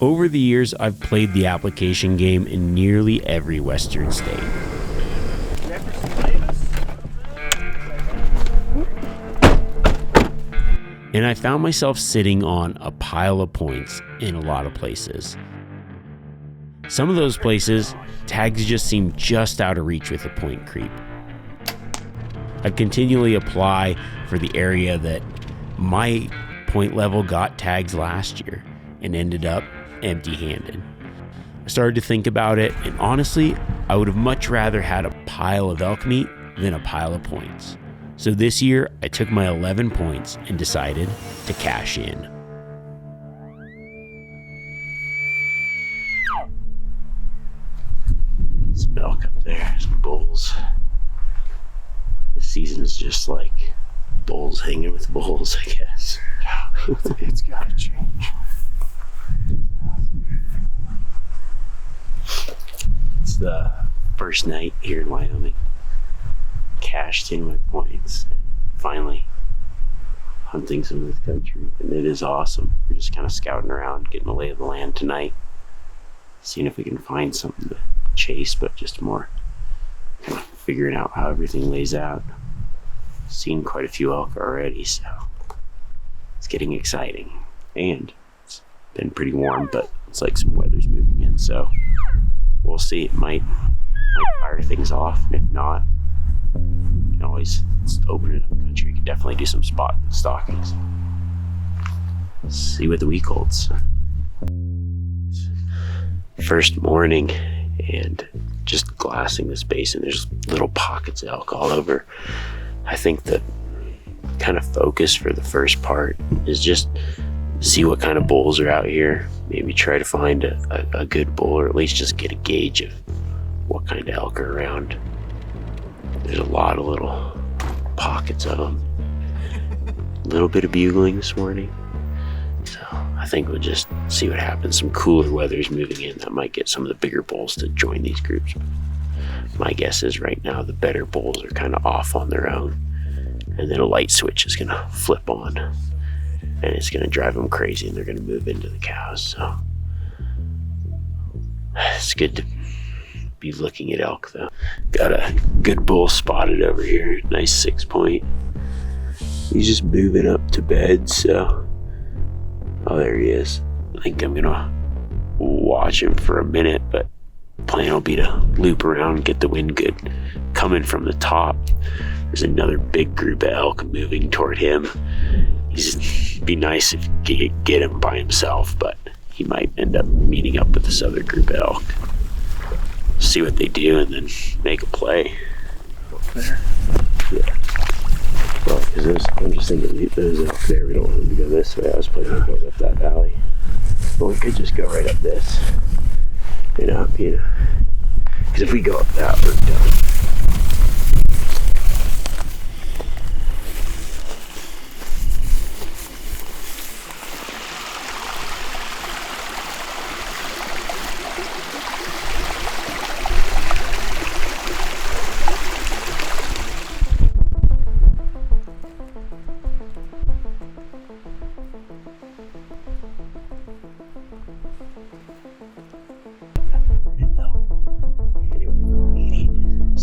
Over the years, I've played the application game in nearly every Western state. And I found myself sitting on a pile of points in a lot of places. Some of those places, tags just seemed just out of reach with a point creep. I'd continually apply for the area that my point level got tags last year and ended up empty-handed. I started to think about it, and honestly, I would have much rather had a pile of elk meat than a pile of points. So this year, I took my 11 points and decided to cash in. Some elk up there, some bulls. The season is just like bulls hanging with bulls, I guess. It's gotta change. It's the first night here in Wyoming. Cashed in my points. Finally hunting some of this country, and it is awesome. We're just kind of scouting around, getting the lay of the land tonight, seeing if we can find something to chase, but just more kind of figuring out how everything lays out. Seen quite a few elk already, so it's getting exciting. And it's been pretty warm, but it's like some weather's moving in, so we'll see. It might fire things off, and if not, you can always, it's open enough country, you can definitely do some spot stockings. See what the week holds. First morning, and just glassing this basin. There's little pockets of elk all over. I think the kind of focus for the first part is just see what kind of bulls are out here. Maybe try to find a good bull, or at least just get a gauge of what kind of elk are around. There's a lot of little pockets of them. A little bit of bugling this morning. So I think we'll just see what happens. Some cooler weather's moving in. That might get some of the bigger bulls to join these groups. My guess is right now the better bulls are kind of off on their own. And then a light switch is going to flip on. And it's going to drive them crazy, and they're going to move into the cows. So it's good to be looking at elk, though. Got a good bull spotted over here. Nice 6 point. He's just moving up to bed, so... Oh, there he is. I think I'm going to watch him for a minute, but plan will be to loop around, get the wind good coming from the top. There's another big group of elk moving toward him. It'd be nice if you could get him by himself, but he might end up meeting up with this other group of elk. See what they do and then make a play. Up there. Yeah. Well, because I'm just thinking those elk there, we don't want them to go this way. I was planning on going up that valley. But we could just go right up this. Because if we go up that, we're done. Anywhere from 80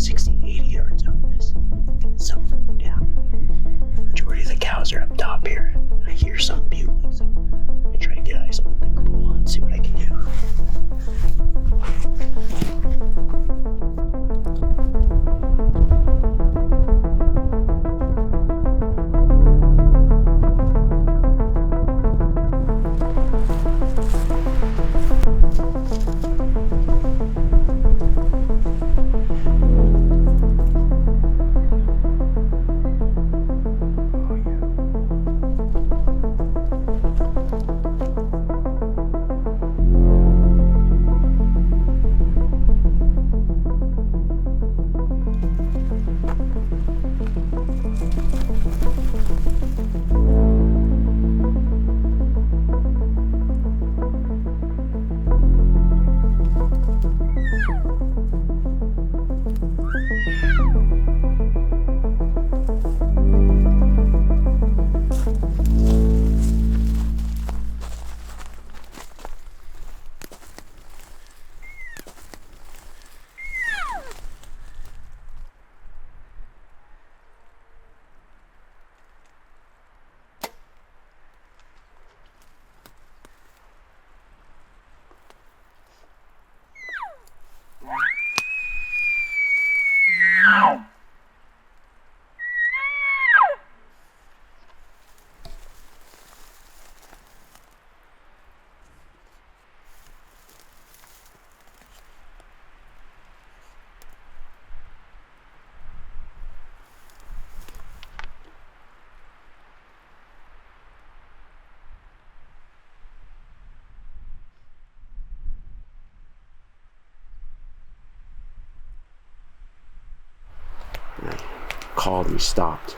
called and he stopped.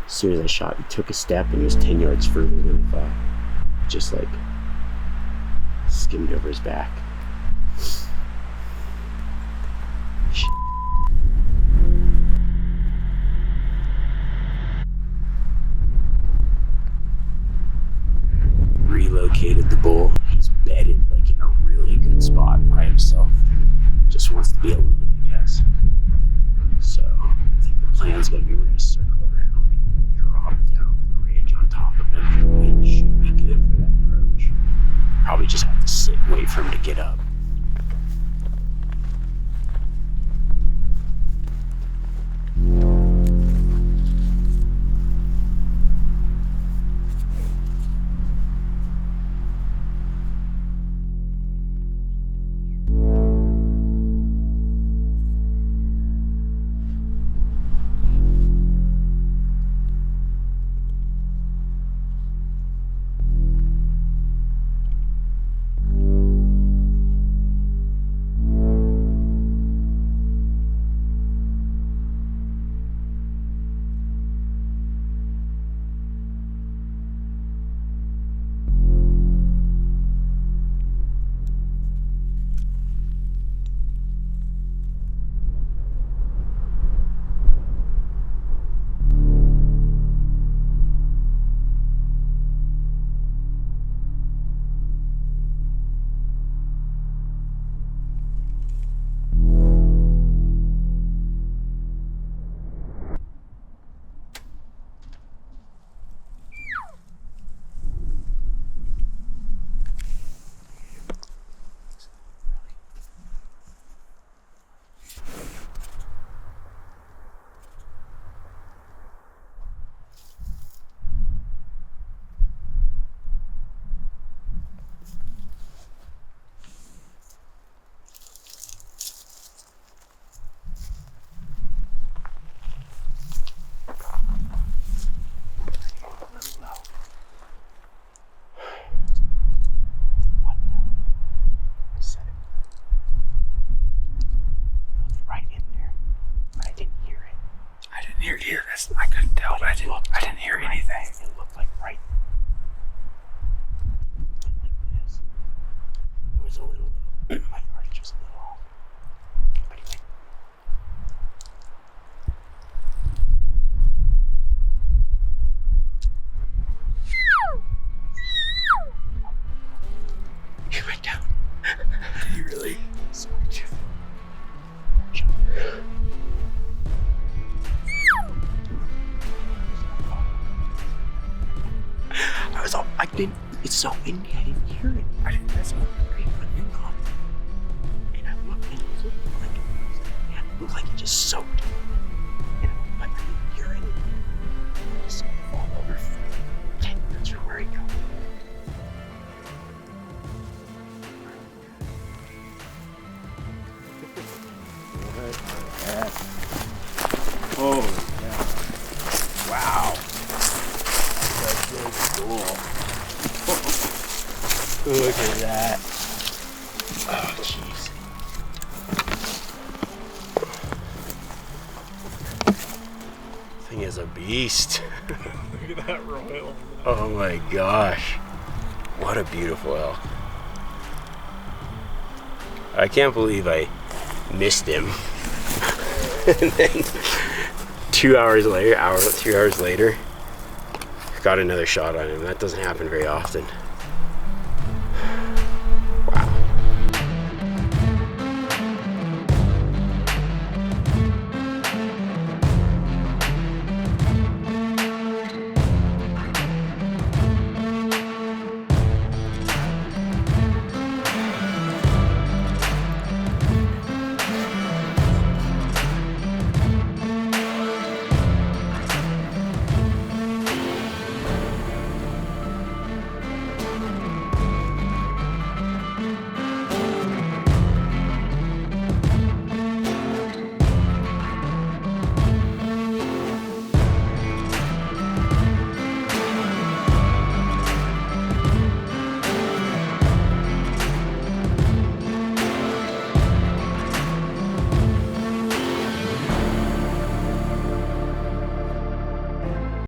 As soon as I shot, he took a step and he was 10 yards further than I thought. Just like skimmed over his back. Relocated the bull. He's bedded like in a really good spot by himself. Just wants to be alone, I guess. So I think the plan's gonna be we're gonna circle around, drop down the ridge on top of him. The wind should be good for that approach. Probably just have to sit and wait for him to get up. I couldn't tell, but I didn't hear anything. It looked like right like this. It was a little low. My yardage was a little off. But he went. He went down. Did he really? So I didn't, it's so windy, I didn't hear it. I didn't. That's all. And I looked and it looked like it just soaked. But I didn't hear it. I just fall over 10 minutes from where he goes. Holy cow. Wow. That's really cool. Look at that. Oh, jeez. Thing is a beast. Look at that royal. Oh my gosh. What a beautiful elk. I can't believe I missed him. And then 2 hours later, 2 hours later, got another shot on him. That doesn't happen very often.